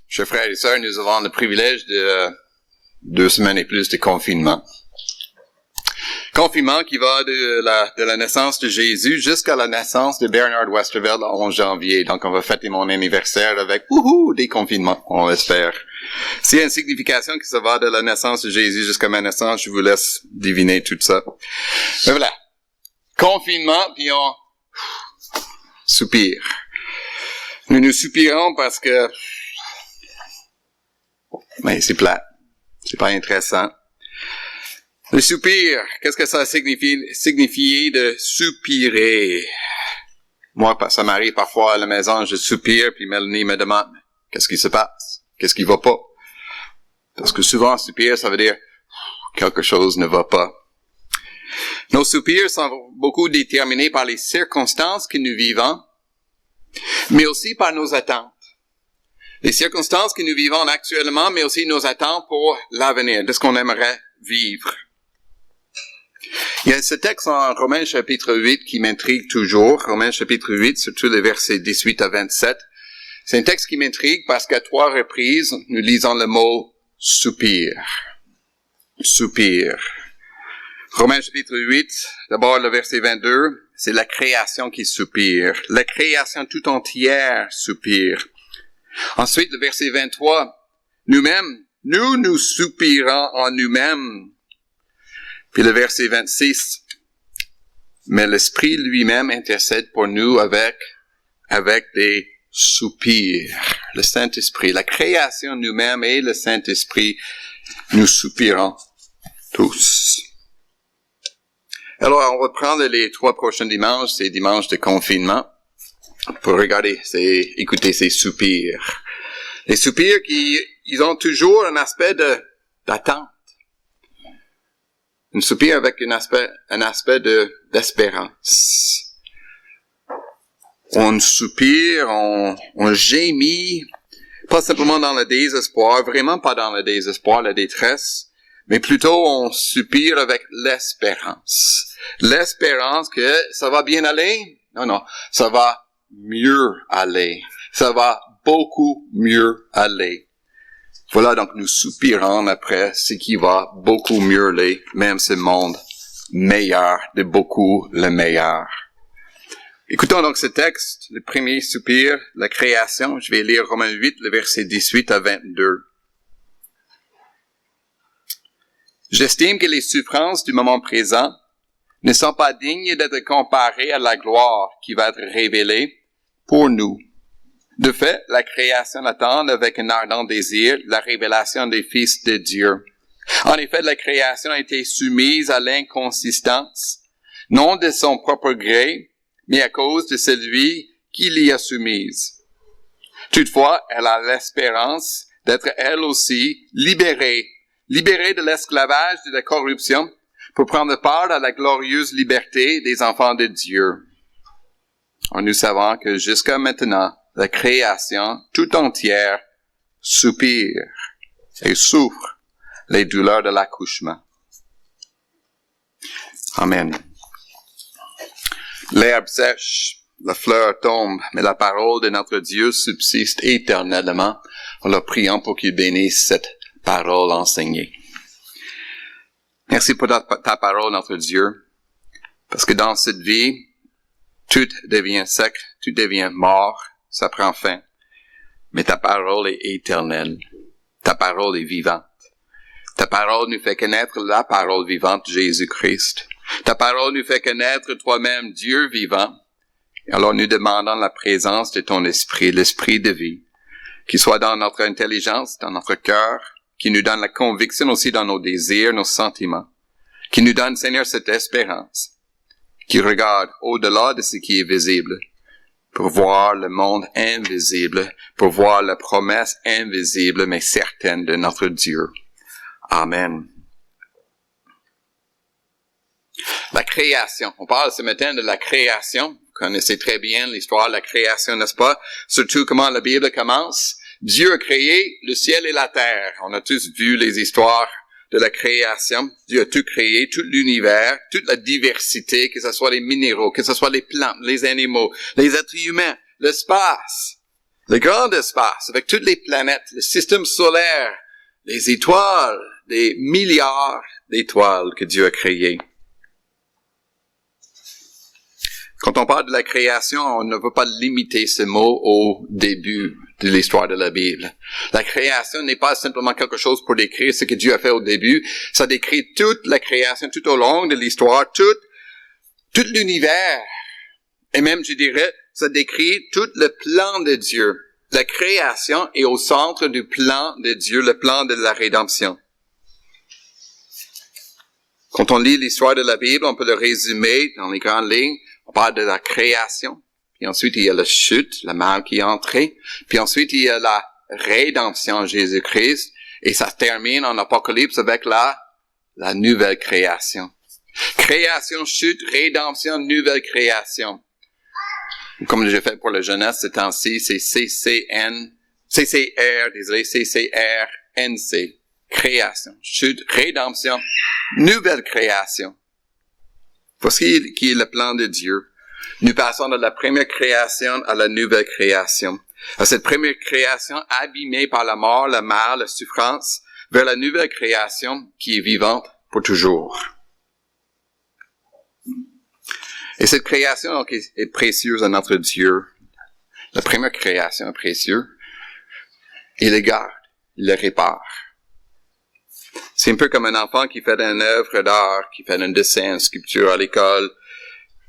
chers frères et sœurs, nous avons le privilège de 2 semaines et plus de confinement. Confinement qui va de la naissance de Jésus jusqu'à la naissance de Bernard Westerveld le 11 janvier. Donc, on va fêter mon anniversaire avec des confinements, on l'espère. S'il y a une signification que ça va de la naissance de Jésus jusqu'à ma naissance, je vous laisse deviner tout ça. Mais voilà. Confinement, puis on soupire. Nous nous soupirons parce que c'est plat. C'est pas intéressant. Le soupir, qu'est-ce que ça signifie de soupirer? Moi, ça m'arrive parfois à la maison, je soupire, puis Mélanie me demande, qu'est-ce qui se passe? Qu'est-ce qui va pas? Parce que souvent, soupir, ça veut dire, quelque chose ne va pas. Nos soupirs sont beaucoup déterminés par les circonstances que nous vivons, mais aussi par nos attentes. Les circonstances que nous vivons actuellement, mais aussi nos attentes pour l'avenir, de ce qu'on aimerait vivre. Il y a ce texte en Romains chapitre 8 qui m'intrigue toujours. Romains chapitre 8, surtout les versets 18 à 27. C'est un texte qui m'intrigue parce qu'à 3 reprises, nous lisons le mot soupir. Soupir. Romains chapitre 8, d'abord le verset 22, c'est la création qui soupire. La création tout entière soupire. Ensuite, le verset 23, nous-mêmes, nous soupirons en nous-mêmes. Puis le verset 26, mais l'Esprit lui-même intercède pour nous avec des soupirs. Le Saint-Esprit, la création nous-mêmes et le Saint-Esprit, nous soupirons tous. Alors, on va prendre les 3 prochains dimanches, ces dimanches de confinement, pour écouter ces soupirs. Les soupirs ils ont toujours un aspect d'attente. Un soupir avec un aspect d'espérance. On soupire, on gémit, pas simplement dans le désespoir, vraiment pas dans le désespoir, la détresse, mais plutôt on soupire avec l'espérance. L'espérance que ça va bien aller? Non, ça va mieux aller. Ça va beaucoup mieux aller. Voilà, donc nous soupirons après ce qui va beaucoup mieux aller, même ce monde meilleur, de beaucoup le meilleur. Écoutons donc ce texte, le premier soupir, la création. Je vais lire Romains 8, le verset 18 à 22. J'estime que les souffrances du moment présent ne sont pas dignes d'être comparées à la gloire qui va être révélée pour nous. De fait, la création attend avec un ardent désir la révélation des fils de Dieu. En effet, la création a été soumise à l'inconsistance, non de son propre gré, mais à cause de celui qui l'y a soumise. Toutefois, elle a l'espérance d'être elle aussi libérée de l'esclavage de la corruption, pour prendre part à la glorieuse liberté des enfants de Dieu. Nous savons que jusqu'à maintenant, la création tout entière soupire et souffre les douleurs de l'accouchement. Amen. L'herbe sèche, la fleur tombe, mais la parole de notre Dieu subsiste éternellement. En le priant pour qu'il bénisse cette parole enseignée. Merci pour ta parole, notre Dieu, parce que dans cette vie, tout devient sec, tout devient mort, ça prend fin. Mais ta parole est éternelle. Ta parole est vivante. Ta parole nous fait connaître la parole vivante de Jésus-Christ. Ta parole nous fait connaître toi-même, Dieu vivant. Alors nous demandons la présence de ton esprit, l'esprit de vie, qui soit dans notre intelligence, dans notre cœur, qui nous donne la conviction aussi dans nos désirs, nos sentiments, qui nous donne, Seigneur, cette espérance, qui regarde au-delà de ce qui est visible, pour voir le monde invisible, pour voir la promesse invisible mais certaine de notre Dieu. Amen. La création. On parle ce matin de la création. Vous connaissez très bien l'histoire de la création, n'est-ce pas? Surtout comment la Bible commence. Dieu a créé le ciel et la terre. On a tous vu les histoires de la création. Dieu a tout créé, tout l'univers, toute la diversité, que ce soit les minéraux, que ce soit les plantes, les animaux, les êtres humains, l'espace. Le grand espace, avec toutes les planètes, le système solaire, les étoiles, des milliards d'étoiles que Dieu a créées. Quand on parle de la création, on ne veut pas limiter ce mot au début de l'histoire de la Bible. La création n'est pas simplement quelque chose pour décrire ce que Dieu a fait au début. Ça décrit toute la création, tout au long de l'histoire, tout l'univers. Et même, je dirais, ça décrit tout le plan de Dieu. La création est au centre du plan de Dieu, le plan de la rédemption. Quand on lit l'histoire de la Bible, on peut le résumer dans les grandes lignes. On parle de la création, puis ensuite il y a la chute, le mal qui est entré, puis ensuite il y a la rédemption en Jésus-Christ, et ça termine en Apocalypse avec la nouvelle création. Création, chute, rédemption, nouvelle création. Comme j'ai fait pour la jeunesse ce temps-ci, c'est CCRNC. Création, chute, rédemption, nouvelle création. Voici qui est le plan de Dieu. Nous passons de la première création à la nouvelle création. À cette première création abîmée par la mort, le mal, la souffrance, vers la nouvelle création qui est vivante pour toujours. Et cette création donc, est précieuse à notre Dieu. La première création est précieuse. Il le garde, il le répare. C'est un peu comme un enfant qui fait une œuvre d'art, qui fait un dessin, une sculpture à l'école.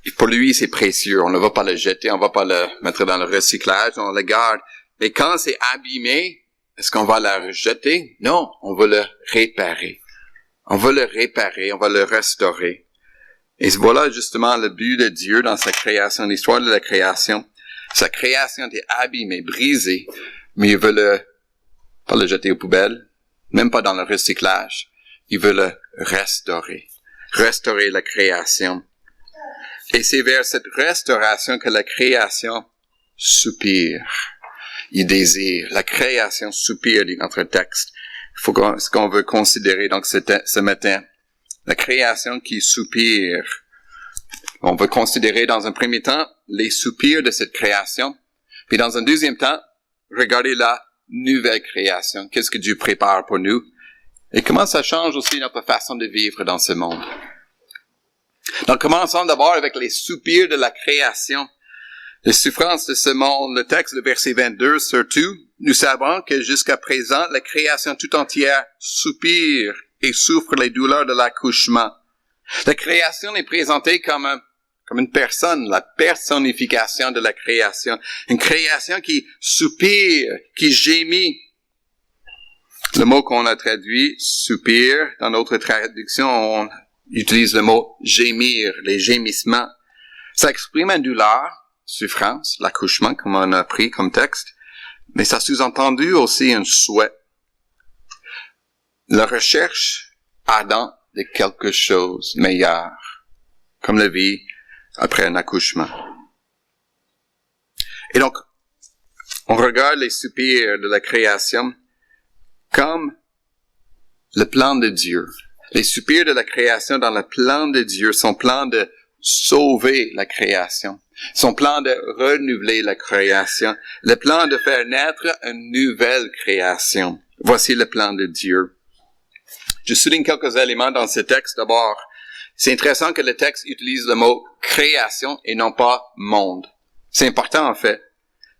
Et pour lui, c'est précieux. On ne va pas le jeter, on ne va pas le mettre dans le recyclage, on le garde. Mais quand c'est abîmé, est-ce qu'on va le rejeter? Non, on va le réparer. On va le réparer, on va le restaurer. Et voilà justement le but de Dieu dans sa création, l'histoire de la création. Sa création est abîmée, brisée, mais il veut pas le jeter aux poubelles, même pas dans le recyclage. Il veut le restaurer. Restaurer la création. Et c'est vers cette restauration que la création soupire. Il désire. La création soupire, dit notre texte. Ce qu'on veut considérer donc ce matin. La création qui soupire. On veut considérer dans un premier temps les soupirs de cette création. Puis dans un deuxième temps, regarder la nouvelle création. Qu'est-ce que Dieu prépare pour nous? Et comment ça change aussi notre façon de vivre dans ce monde. Donc commençons d'abord avec les soupirs de la création. Les souffrances de ce monde. Le texte de verset 22 surtout. Nous savons que jusqu'à présent, la création tout entière soupire et souffre les douleurs de l'accouchement. La création est présentée comme une personne, la personnification de la création. Une création qui soupire, qui gémit. Le mot qu'on a traduit, soupir, dans notre traduction, on utilise le mot gémir, les gémissements. Ça exprime une douleur, souffrance, l'accouchement, comme on a pris comme texte, mais ça sous-entendu aussi un souhait. La recherche ardente de quelque chose meilleur, comme la vie après un accouchement. Et donc, on regarde les soupirs de la création comme le plan de Dieu. Les soupirs de la création dans le plan de Dieu, son plan de sauver la création, son plan de renouveler la création, le plan de faire naître une nouvelle création. Voici le plan de Dieu. Je souligne quelques éléments dans ce texte. D'abord, c'est intéressant que le texte utilise le mot création et non pas monde. C'est important en fait.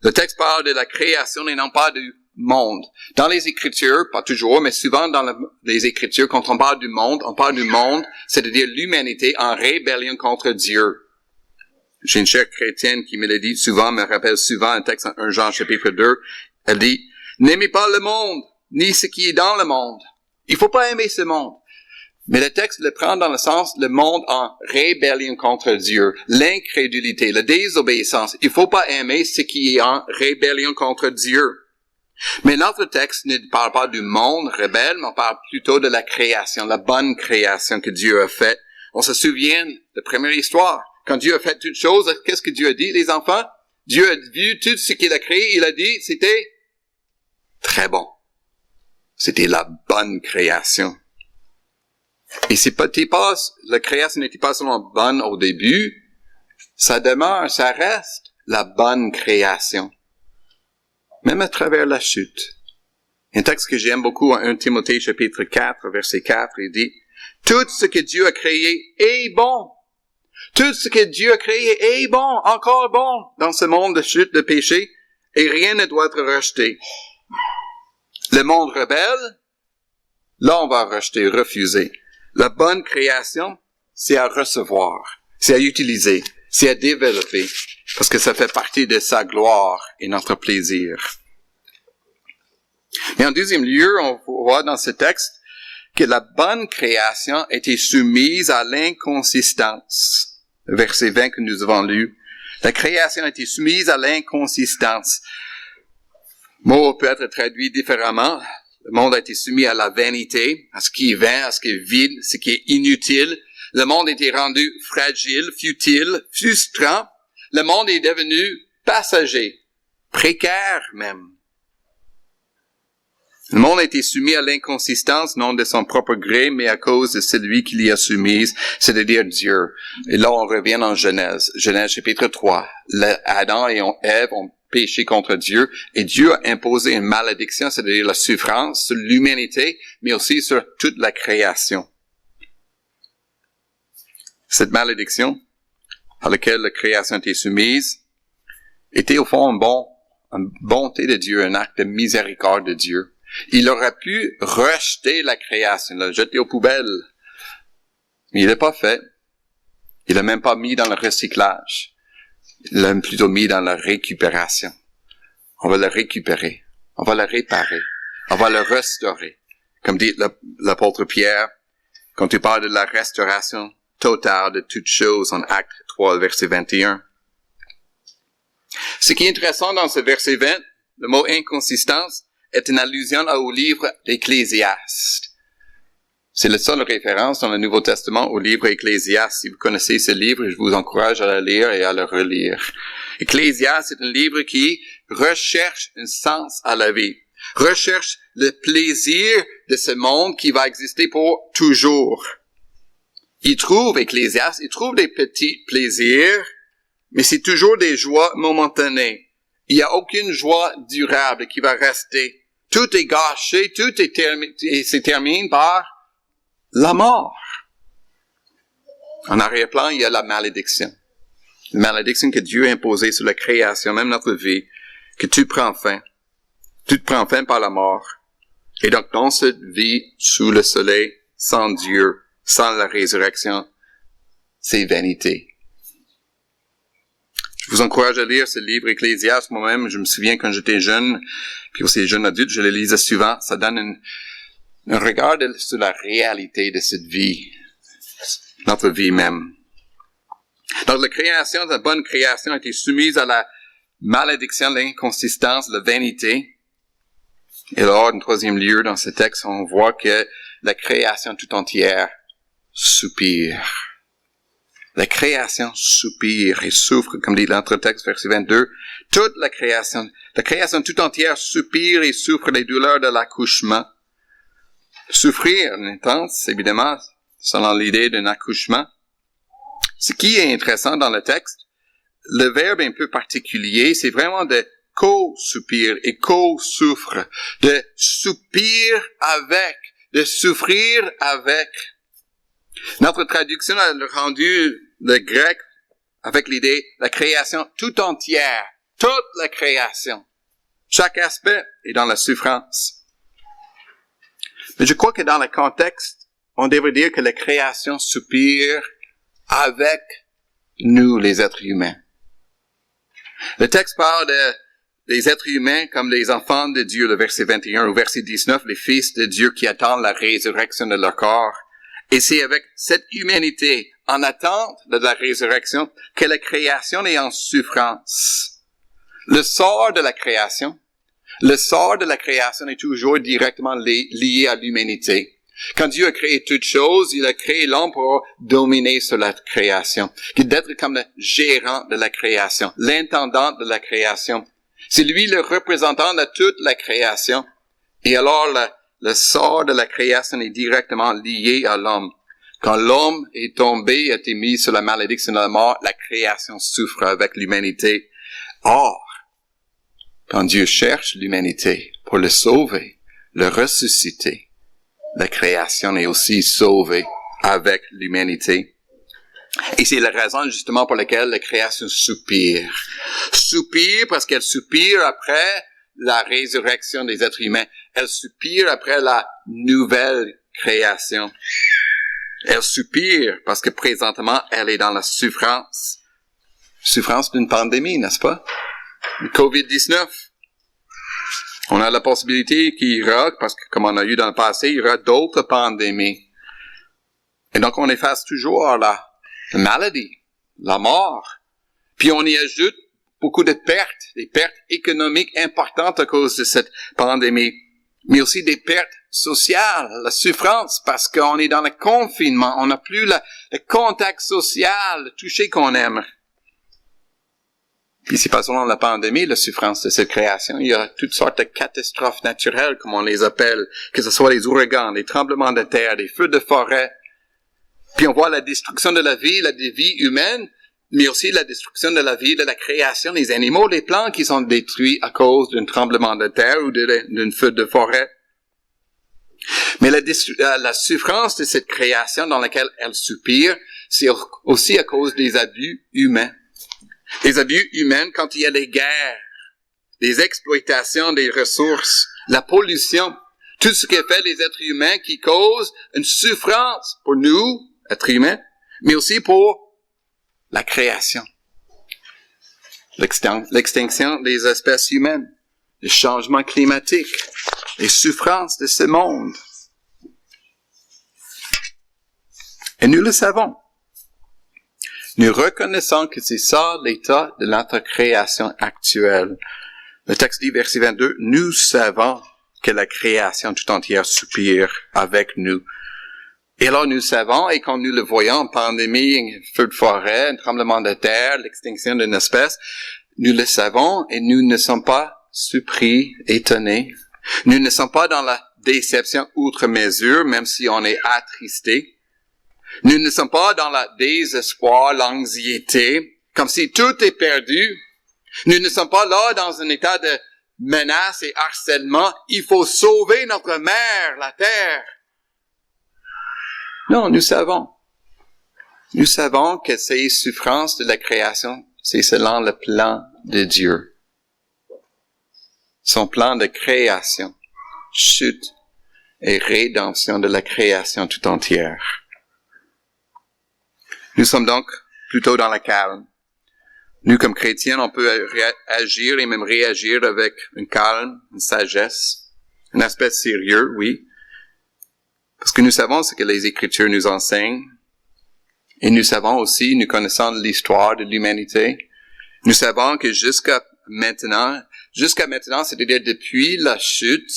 Le texte parle de la création et non pas du monde. Dans les Écritures, pas toujours, mais souvent dans les Écritures, quand on parle du monde, c'est-à-dire l'humanité en rébellion contre Dieu. J'ai une chère chrétienne qui me le dit souvent, me rappelle souvent un texte en 1 Jean chapitre 2. Elle dit, n'aimez pas le monde, ni ce qui est dans le monde. Il faut pas aimer ce monde. Mais le texte le prend dans le sens, le monde en rébellion contre Dieu, l'incrédulité, la désobéissance. Il faut pas aimer ce qui est en rébellion contre Dieu. Mais notre texte ne parle pas du monde rebelle, mais on parle plutôt de la création, la bonne création que Dieu a faite. On se souvient de la première histoire. Quand Dieu a fait toutes choses, qu'est-ce que Dieu a dit, les enfants? Dieu a vu tout ce qu'il a créé, il a dit, c'était très bon. C'était la bonne création. Et la création n'était pas seulement bonne au début, ça demeure, ça reste la bonne création. même à travers la chute. Un texte que j'aime beaucoup, en 1 Timothée chapitre 4, verset 4, il dit, « Tout ce que Dieu a créé est bon. Tout ce que Dieu a créé est bon, encore bon, dans ce monde de chute, de péché, et rien ne doit être rejeté. Le monde rebelle, là on va rejeter, refuser. La bonne création, c'est à recevoir, c'est à utiliser, c'est à développer, parce que ça fait partie de sa gloire et notre plaisir. Et en deuxième lieu, on voit dans ce texte que la bonne création était soumise à l'inconsistance. Le verset 20 que nous avons lu. La création était soumise à l'inconsistance. Le mot peut être traduit différemment. Le monde a été soumis à la vanité, à ce qui est vain, à ce qui est vide, ce qui est inutile. Le monde a été rendu fragile, futile, frustrant. Le monde est devenu passager, précaire même. Le monde a été soumis à l'inconsistance, non de son propre gré, mais à cause de celui qui l'y a soumise, c'est-à-dire Dieu. Et là, on revient en Genèse. Genèse chapitre 3. Adam et Ève ont péché contre Dieu, et Dieu a imposé une malédiction, c'est-à-dire la souffrance sur l'humanité, mais aussi sur toute la création. Cette malédiction, à laquelle la création était soumise, était au fond une bonté de Dieu, un acte de miséricorde de Dieu. Il aurait pu rejeter la création, la jeter aux poubelles. Mais il l'a pas fait. Il l'a même pas mis dans le recyclage. Il l'a plutôt mis dans la récupération. On va le récupérer. On va le réparer. On va le restaurer. Comme dit l'apôtre Pierre, quand il parle de la restauration totale de toutes choses en Acte 3, verset 21. Ce qui est intéressant dans ce verset 20, le mot inconsistance, est une allusion au livre d'Ecclésiaste. C'est la seule référence dans le Nouveau Testament au livre Ecclésiaste. Si vous connaissez ce livre, je vous encourage à le lire et à le relire. Ecclésiaste est un livre qui recherche un sens à la vie, recherche le plaisir de ce monde qui va exister pour toujours. Ecclésiaste, il trouve des petits plaisirs, mais c'est toujours des joies momentanées. Il n'y a aucune joie durable qui va rester. Tout est gâché, tout se termine par la mort. En arrière-plan, il y a la malédiction. La malédiction que Dieu a imposée sur la création, même notre vie, que tout prend fin. Tout prend fin par la mort. Et donc, dans cette vie, sous le soleil, sans Dieu, sans la résurrection, c'est vanité. Je vous encourage à lire ce livre Ecclésiaste. Moi-même, je me souviens quand j'étais jeune, puis aussi jeune adulte, je le lisais souvent. Ça donne un regard sur la réalité de cette vie, notre vie même. Donc, la création, la bonne création, a été soumise à la malédiction, l'inconsistance, la vanité. Et alors, en troisième lieu, dans ce texte, on voit que la création tout entière soupire. La création soupire et souffre, comme dit l'autre texte, verset 22. Toute la création tout entière soupire et souffre les douleurs de l'accouchement. Souffrir, intense, évidemment, selon l'idée d'un accouchement. Ce qui est intéressant dans le texte, le verbe un peu particulier, c'est vraiment de co-soupir et co-souffre, de soupir avec, de souffrir avec. Notre traduction a rendu le grec avec l'idée la création tout entière, toute la création. Chaque aspect est dans la souffrance. Mais je crois que dans le contexte, on devrait dire que la création soupire avec nous, les êtres humains. Le texte parle des êtres humains comme les enfants de Dieu, le verset 21 au verset 19, les fils de Dieu qui attendent la résurrection de leur corps. Et c'est avec cette humanité en attente de la résurrection que la création est en souffrance. Le sort de la création est toujours directement lié à l'humanité. Quand Dieu a créé toutes choses, il a créé l'homme pour dominer sur la création, d'être comme le gérant de la création, l'intendant de la création. C'est lui le représentant de toute la création. Et alors, le sort de la création est directement lié à l'homme. Quand l'homme est tombé, a été mis sur la malédiction de la mort, la création souffre avec l'humanité. Or, Quand Dieu cherche l'humanité pour le sauver, le ressusciter, la création est aussi sauvée avec l'humanité. Et c'est la raison justement pour laquelle la création soupire. Soupire parce qu'elle soupire après la résurrection des êtres humains. Elle soupire après la nouvelle création. Elle soupire parce que présentement, elle est dans la souffrance. Souffrance d'une pandémie, n'est-ce pas? Le COVID-19. On a la possibilité qu'il y aura, parce que comme on a eu dans le passé, il y aura d'autres pandémies. Et donc on est face toujours à la maladie, la mort. Puis on y ajoute beaucoup de pertes, des pertes économiques importantes à cause de cette pandémie, mais aussi des pertes sociales, la souffrance, parce qu'on est dans le confinement, on n'a plus le contact social, le toucher qu'on aime. Puis c'est pas seulement la pandémie, la souffrance de cette création, il y a toutes sortes de catastrophes naturelles, comme on les appelle, que ce soit les ouragans, les tremblements de terre, les feux de forêt. Puis on voit la destruction de la vie humaine, mais aussi la destruction de la vie de la création, les animaux, les plantes qui sont détruits à cause d'un tremblement de terre ou d'un feu de forêt. Mais la souffrance de cette création dans laquelle elle soupire, c'est aussi à cause des abus humains. Les abus humains quand il y a des guerres, des exploitations des ressources, la pollution, tout ce que fait les êtres humains qui cause une souffrance pour nous, êtres humains, mais aussi pour la création. L'extinction des espèces humaines, le changement climatique, les souffrances de ce monde. Et nous le savons. Nous reconnaissons que c'est ça l'état de notre création actuelle. Le texte dit, verset 22, « Nous savons que la création tout entière soupire avec nous. » Et alors nous savons, et quand nous le voyons, pandémie, un feu de forêt, un tremblement de terre, l'extinction d'une espèce, nous le savons et nous ne sommes pas surpris, étonnés. Nous ne sommes pas dans la déception outre mesure, même si on est attristé. Nous ne sommes pas dans le désespoir, l'anxiété, comme si tout est perdu. Nous ne sommes pas là dans un état de menace et harcèlement. Il faut sauver notre mère, la terre. Non, nous savons. Nous savons que ces souffrances de la création, c'est selon le plan de Dieu. Son plan de création, chute et rédemption de la création tout entière. Nous sommes donc plutôt dans le calme. Nous, comme chrétiens, on peut agir et même réagir avec une calme, une sagesse, un aspect sérieux, oui. Parce que nous savons ce que les Écritures nous enseignent. Et nous savons aussi, nous connaissons l'histoire de l'humanité. Nous savons que jusqu'à maintenant, c'est-à-dire depuis la chute,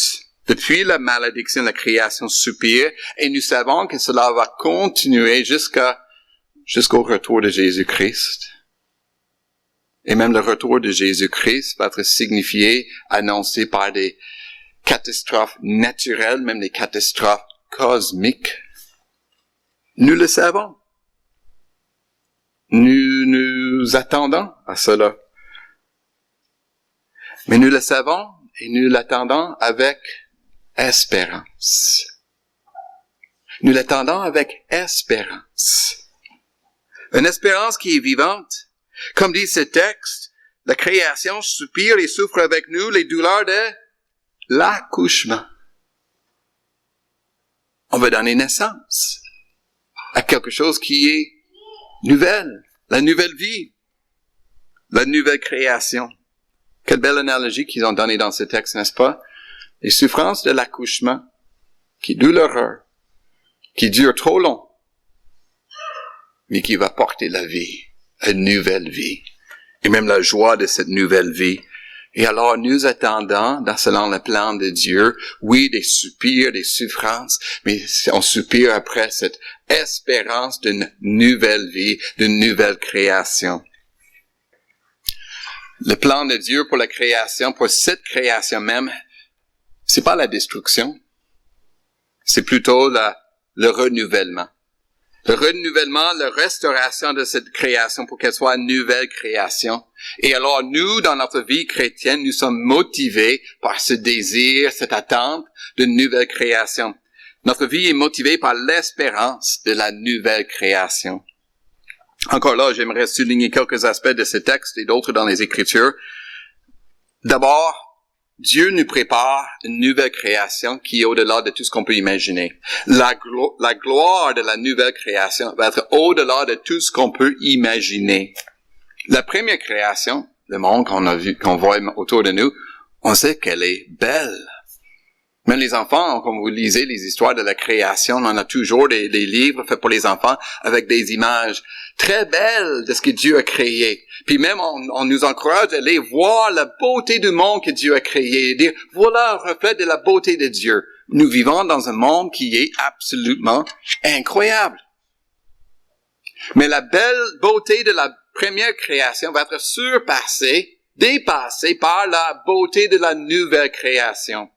depuis la malédiction, la création soupire, et nous savons que cela va continuer jusqu'au retour de Jésus-Christ. Et même le retour de Jésus-Christ va être signifié, annoncé par des catastrophes naturelles, même des catastrophes cosmiques. Nous le savons. Nous attendons à cela. Mais nous le savons et nous l'attendons avec espérance. Nous l'attendons avec espérance. Une espérance qui est vivante. Comme dit ce texte, la création soupire et souffre avec nous les douleurs de l'accouchement. On va donner naissance à quelque chose qui est nouvelle, la nouvelle vie, la nouvelle création. Quelle belle analogie qu'ils ont donnée dans ce texte, n'est-ce pas? Les souffrances de l'accouchement, qui est douloureux, qui dure trop long, mais qui va porter la vie, une nouvelle vie, et même la joie de cette nouvelle vie. Et alors, nous attendons, selon le plan de Dieu, oui, des soupirs, des souffrances, mais on soupire après cette espérance d'une nouvelle vie, d'une nouvelle création. Le plan de Dieu pour la création, pour cette création même, c'est pas la destruction, c'est plutôt le renouvellement. le renouvellement, la restauration de cette création pour qu'elle soit une nouvelle création. Et alors, nous, dans notre vie chrétienne, nous sommes motivés par ce désir, cette attente de nouvelle création. Notre vie est motivée par l'espérance de la nouvelle création. Encore là, j'aimerais souligner quelques aspects de ce texte et d'autres dans les Écritures. D'abord, Dieu nous prépare une nouvelle création qui est au-delà de tout ce qu'on peut imaginer. La gloire de la nouvelle création va être au-delà de tout ce qu'on peut imaginer. La première création, le monde qu'on voit autour de nous, on sait qu'elle est belle. Même les enfants, comme vous lisez les histoires de la création, on a toujours des livres faits pour les enfants avec des images très belles de ce que Dieu a créé. Puis même, on nous encourage d'aller voir la beauté du monde que Dieu a créé et dire, voilà un reflet de la beauté de Dieu. Nous vivons dans un monde qui est absolument incroyable. Mais la belle beauté de la première création va être dépassée par la beauté de la nouvelle création.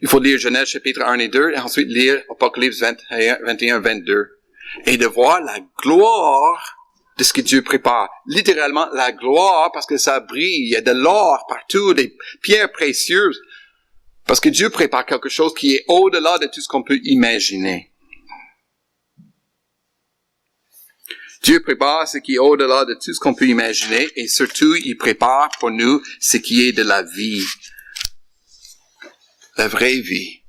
Il faut lire Genèse chapitre 1 et 2 et ensuite lire Apocalypse 21, 22. Et de voir la gloire de ce que Dieu prépare. Littéralement, la gloire parce que ça brille. Il y a de l'or partout, des pierres précieuses. Parce que Dieu prépare quelque chose qui est au-delà de tout ce qu'on peut imaginer. Dieu prépare ce qui est au-delà de tout ce qu'on peut imaginer et surtout, il prépare pour nous ce qui est de la vie. La vraie vie.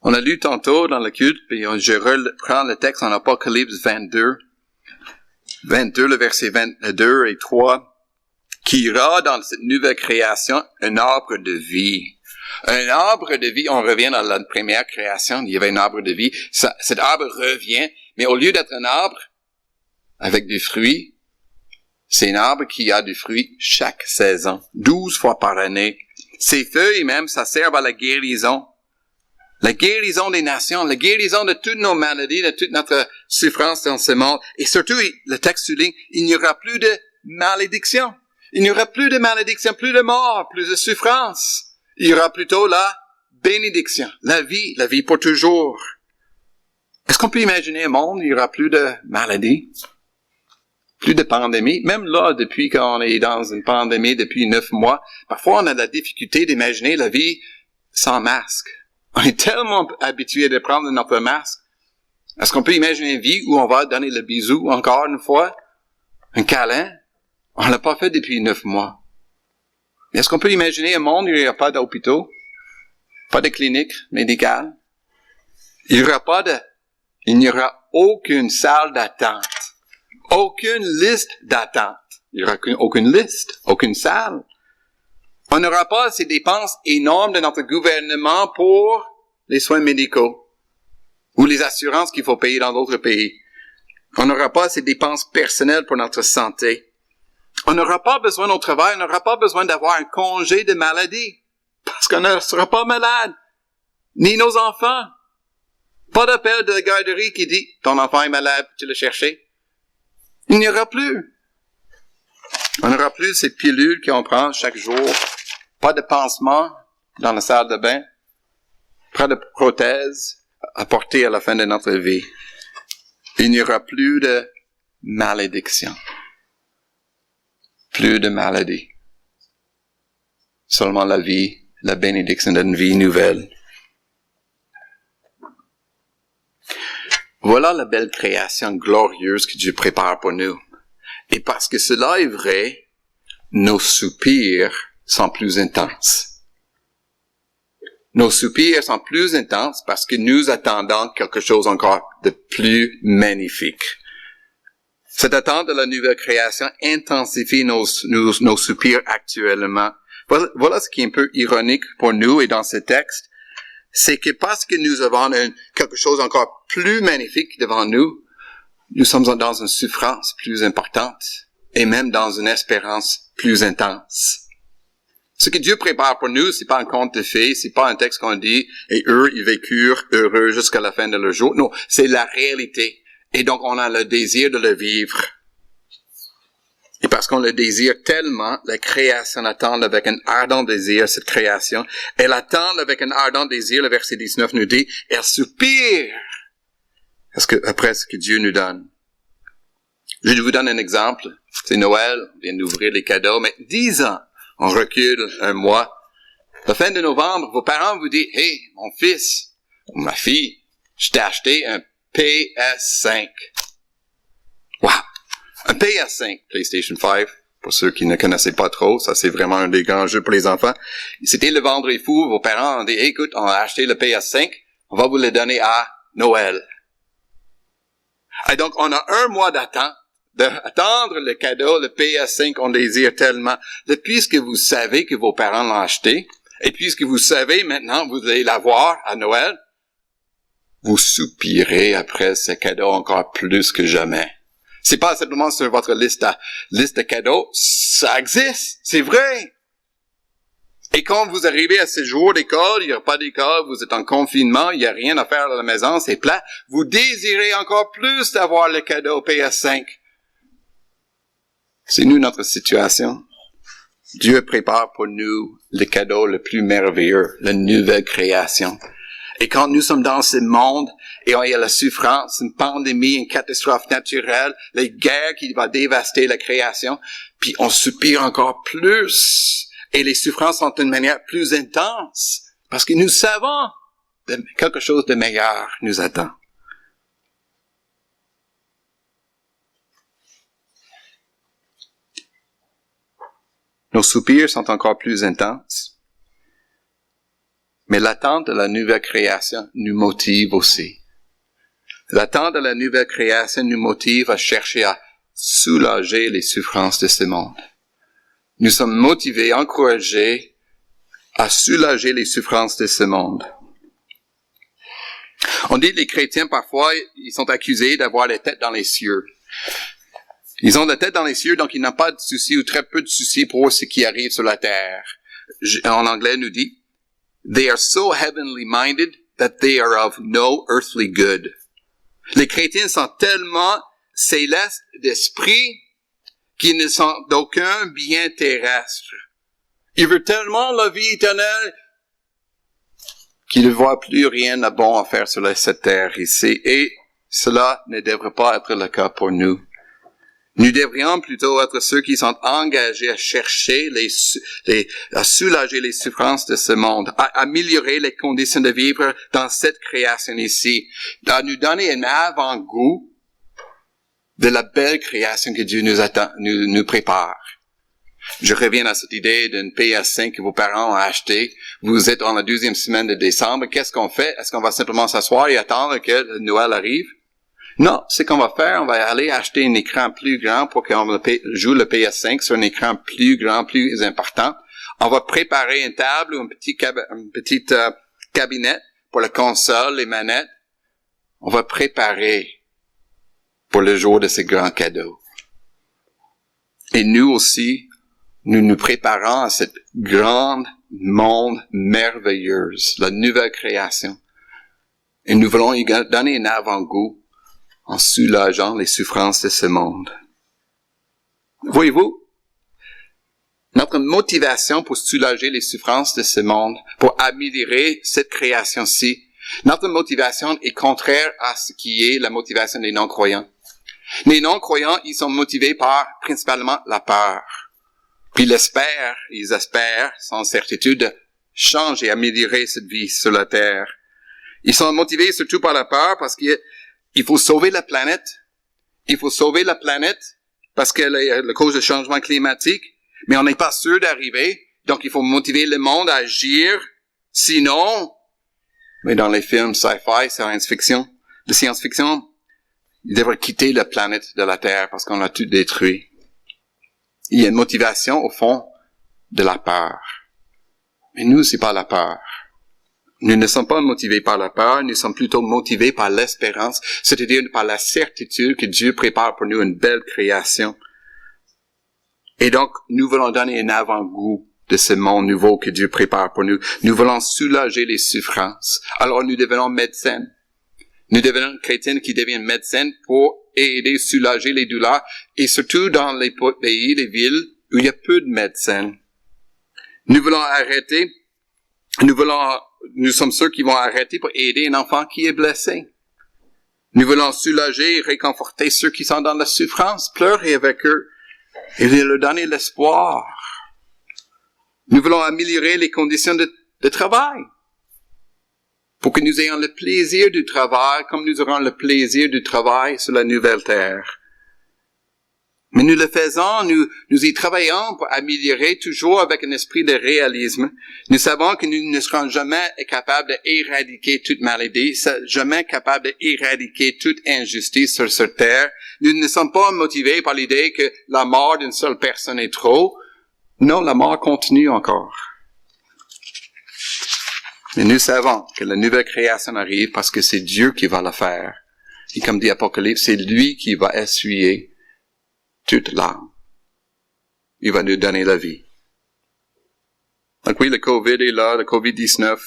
On a lu tantôt dans le culte, puis je reprends le texte en Apocalypse 22, le verset 22 et 3, qu'il y aura dans cette nouvelle création un arbre de vie. Un arbre de vie, on revient dans la première création, il y avait un arbre de vie. Cet arbre revient, mais au lieu d'être un arbre avec des fruits, c'est un arbre qui a des fruits chaque saison, 12 fois par année. Ses feuilles même, ça sert à la guérison. La guérison des nations, la guérison de toutes nos maladies, de toute notre souffrance dans ce monde. Et surtout, le texte souligne, il n'y aura plus de malédiction. Il n'y aura plus de malédiction, plus de mort, plus de souffrance. Il y aura plutôt la bénédiction, la vie pour toujours. Est-ce qu'on peut imaginer un monde où il n'y aura plus de maladies? Plus de pandémie. Même là, depuis qu'on est dans une pandémie depuis 9 mois, parfois on a la difficulté d'imaginer la vie sans masque. On est tellement habitué de prendre notre masque. Est-ce qu'on peut imaginer une vie où on va donner le bisou encore une fois? Un câlin? On l'a pas fait depuis 9 mois. Mais est-ce qu'on peut imaginer un monde où il n'y a pas d'hôpitaux? Pas de cliniques médicales? Il n'y aura aucune salle d'attente. Aucune liste d'attente. Il n'y aura aucune liste, aucune salle. On n'aura pas ces dépenses énormes de notre gouvernement pour les soins médicaux ou les assurances qu'il faut payer dans d'autres pays. On n'aura pas ces dépenses personnelles pour notre santé. On n'aura pas besoin au travail, on n'aura pas besoin d'avoir un congé de maladie parce qu'on ne sera pas malade, ni nos enfants. Pas d'appel de la garderie qui dit « Ton enfant est malade, tu le chercher ». Il n'y aura plus. On n'aura plus ces pilules qu'on prend chaque jour. Pas de pansement dans la salle de bain. Pas de prothèse à porter à la fin de notre vie. Il n'y aura plus de malédiction. Plus de maladie. Seulement la vie, la bénédiction d'une vie nouvelle. Voilà la belle création glorieuse que Dieu prépare pour nous. Et parce que cela est vrai, nos soupirs sont plus intenses. Nos soupirs sont plus intenses parce que nous attendons quelque chose encore de plus magnifique. Cette attente de la nouvelle création intensifie nos soupirs actuellement. Voilà ce qui est un peu ironique pour nous et dans ce texte. C'est que parce que nous avons quelque chose encore plus magnifique devant nous, nous sommes dans une souffrance plus importante et même dans une espérance plus intense. Ce que Dieu prépare pour nous, c'est pas un conte de fées, c'est pas un texte qu'on dit et eux, ils vécurent heureux jusqu'à la fin de leur jour. Non, c'est la réalité. Et donc, on a le désir de le vivre. Et parce qu'on le désire tellement, la création attend avec un ardent désir cette création. Elle attend avec un ardent désir, le verset 19 nous dit, elle soupire après ce que Dieu nous donne. Je vous donne un exemple. C'est Noël, on vient d'ouvrir les cadeaux, mais 10 ans, on recule un mois. La fin de novembre, vos parents vous disent, « Hey, mon fils ou ma fille, je t'ai acheté un PS5. » Wow! Un PS5, PlayStation 5, pour ceux qui ne connaissaient pas trop, ça c'est vraiment un des grands jeux pour les enfants. C'était le vendredi fou, vos parents ont dit, hey, écoute, on a acheté le PS5, on va vous le donner à Noël. Et donc, on a un mois d'attendre le cadeau, le PS5, on désire tellement. Puisque vous savez que vos parents l'ont acheté, et puisque vous savez maintenant vous allez l'avoir à Noël, vous soupirez après ce cadeau encore plus que jamais. C'est pas simplement sur votre liste de cadeaux, ça existe, c'est vrai. Et quand vous arrivez à ce jour d'école, il n'y a pas d'école, vous êtes en confinement, il n'y a rien à faire à la maison, c'est plat, vous désirez encore plus d'avoir le cadeau PS5. C'est nous notre situation. Dieu prépare pour nous le cadeau le plus merveilleux, la nouvelle création. Et quand nous sommes dans ce monde, et il y a la souffrance, une pandémie, une catastrophe naturelle, les guerres qui vont dévaster la création, puis on soupire encore plus. Et les souffrances sont d'une manière plus intense, parce que nous savons que quelque chose de meilleur nous attend. Nos soupirs sont encore plus intenses. Mais l'attente de la nouvelle création nous motive aussi. L'attente de la nouvelle création nous motive à chercher à soulager les souffrances de ce monde. Nous sommes motivés, encouragés à soulager les souffrances de ce monde. On dit que les chrétiens, parfois, ils sont accusés d'avoir la tête dans les cieux. Ils ont la tête dans les cieux, donc ils n'ont pas de soucis ou très peu de soucis pour ce qui arrive sur la terre. En anglais, nous dit, they are so heavenly minded that they are of no earthly good. Les chrétiens sont tellement célestes d'esprit qu'ils ne sont d'aucun bien terrestre. Ils veulent tellement la vie éternelle qu'ils ne voient plus rien de bon à faire sur cette terre ici. Et cela ne devrait pas être le cas pour nous. Nous devrions plutôt être ceux qui sont engagés à chercher à soulager les souffrances de ce monde, à améliorer les conditions de vivre dans cette création ici, à nous donner un avant-goût de la belle création que Dieu nous prépare. Je reviens à cette idée d'une PS5 que vos parents ont acheté. Vous êtes en la 12e semaine de décembre. Qu'est-ce qu'on fait? Est-ce qu'on va simplement s'asseoir et attendre que Noël arrive? Non, ce qu'on va faire, on va aller acheter un écran plus grand pour qu'on joue le PS5 sur un écran plus grand, plus important. On va préparer une table ou un petit cabinet pour la console, les manettes. On va préparer pour le jour de ce grand cadeau. Et nous aussi, nous nous préparons à cette grande monde merveilleuse, la nouvelle création. Et nous voulons y donner un avant-goût en soulageant les souffrances de ce monde. Voyez-vous, notre motivation pour soulager les souffrances de ce monde, pour améliorer cette création-ci, notre motivation est contraire à ce qui est la motivation des non-croyants. Les non-croyants, ils sont motivés par principalement la peur. Puis ils espèrent, sans certitude, de changer, améliorer cette vie sur la terre. Ils sont motivés surtout par la peur parce qu'il faut sauver la planète. Il faut sauver la planète parce que la cause du changement climatique, mais on n'est pas sûr d'arriver. Donc, il faut motiver le monde à agir. Sinon, mais dans les films sci-fi, science-fiction, ils devraient quitter la planète de la Terre parce qu'on l'a tout détruit. Il y a une motivation, au fond, de la peur. Mais nous, c'est pas la peur. Nous ne sommes pas motivés par la peur, nous sommes plutôt motivés par l'espérance, c'est-à-dire par la certitude que Dieu prépare pour nous une belle création. Et donc, nous voulons donner un avant-goût de ce monde nouveau que Dieu prépare pour nous. Nous voulons soulager les souffrances. Alors, nous devenons médecins. Nous devenons chrétiens qui deviennent médecins pour aider, soulager les douleurs, et surtout dans les pays, les villes où il y a peu de médecins. Nous sommes ceux qui vont arrêter pour aider un enfant qui est blessé. Nous voulons soulager et réconforter ceux qui sont dans la souffrance, pleurer avec eux et leur donner l'espoir. Nous voulons améliorer les conditions de travail pour que nous ayons le plaisir du travail comme nous aurons le plaisir du travail sur la nouvelle terre. Mais nous le faisons, nous y travaillons pour améliorer toujours avec un esprit de réalisme. Nous savons que nous ne serons jamais capables d'éradiquer toute maladie, jamais capables d'éradiquer toute injustice sur cette terre. Nous ne sommes pas motivés par l'idée que la mort d'une seule personne est trop. Non, la mort continue encore. Mais nous savons que la nouvelle création arrive parce que c'est Dieu qui va le faire. Et comme dit Apocalypse, c'est lui qui va essuyer toute larme. Il va nous donner la vie. Donc oui, le COVID est là, le COVID-19,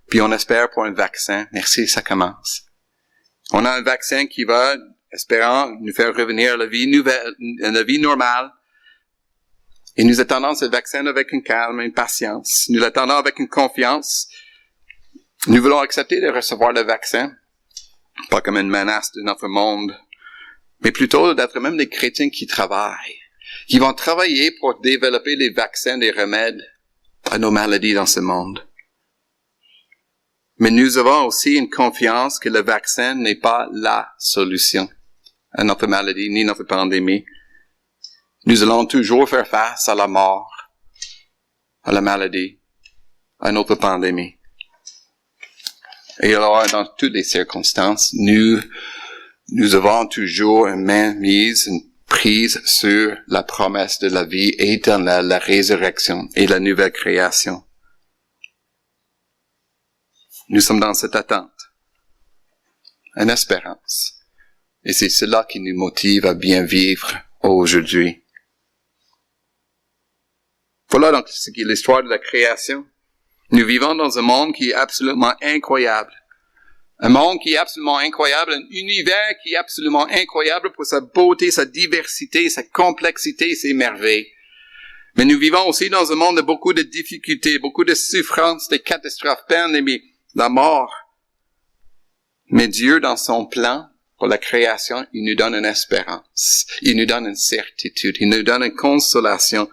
puis on espère pour un vaccin. Merci, ça commence. On a un vaccin qui va, espérant, nous faire revenir à la vie nouvelle, à la vie normale. Et nous attendons ce vaccin avec une calme, une patience. Nous l'attendons avec une confiance. Nous voulons accepter de recevoir le vaccin, pas comme une menace de notre monde, mais plutôt d'être même des chrétiens qui travaillent, qui vont travailler pour développer les vaccins, des remèdes à nos maladies dans ce monde. Mais nous avons aussi une confiance que le vaccin n'est pas la solution à notre maladie ni notre pandémie. Nous allons toujours faire face à la mort, à la maladie, à notre pandémie. Et alors, dans toutes les circonstances, nous avons toujours une main mise, une prise sur la promesse de la vie éternelle, la résurrection et la nouvelle création. Nous sommes dans cette attente, une espérance. Et c'est cela qui nous motive à bien vivre aujourd'hui. Voilà donc ce qui est l'histoire de la création. Nous vivons dans un monde qui est absolument incroyable. Un monde qui est absolument incroyable, un univers qui est absolument incroyable pour sa beauté, sa diversité, sa complexité, ses merveilles. Mais nous vivons aussi dans un monde de beaucoup de difficultés, beaucoup de souffrances, de catastrophes, pandémies, la mort. Mais Dieu, dans son plan pour la création, il nous donne une espérance. Il nous donne une certitude. Il nous donne une consolation.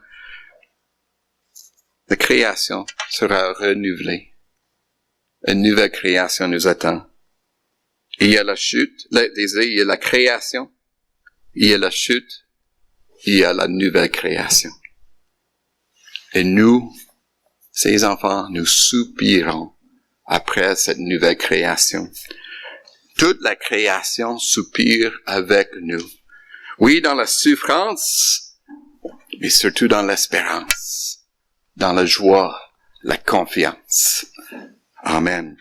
La création sera renouvelée. Une nouvelle création nous attend. Il y a la chute, il y a la création, il y a la chute, il y a la nouvelle création. Et nous, ces enfants, nous soupirons après cette nouvelle création. Toute la création soupire avec nous. Oui, dans la souffrance, mais surtout dans l'espérance, dans la joie, la confiance. Amen.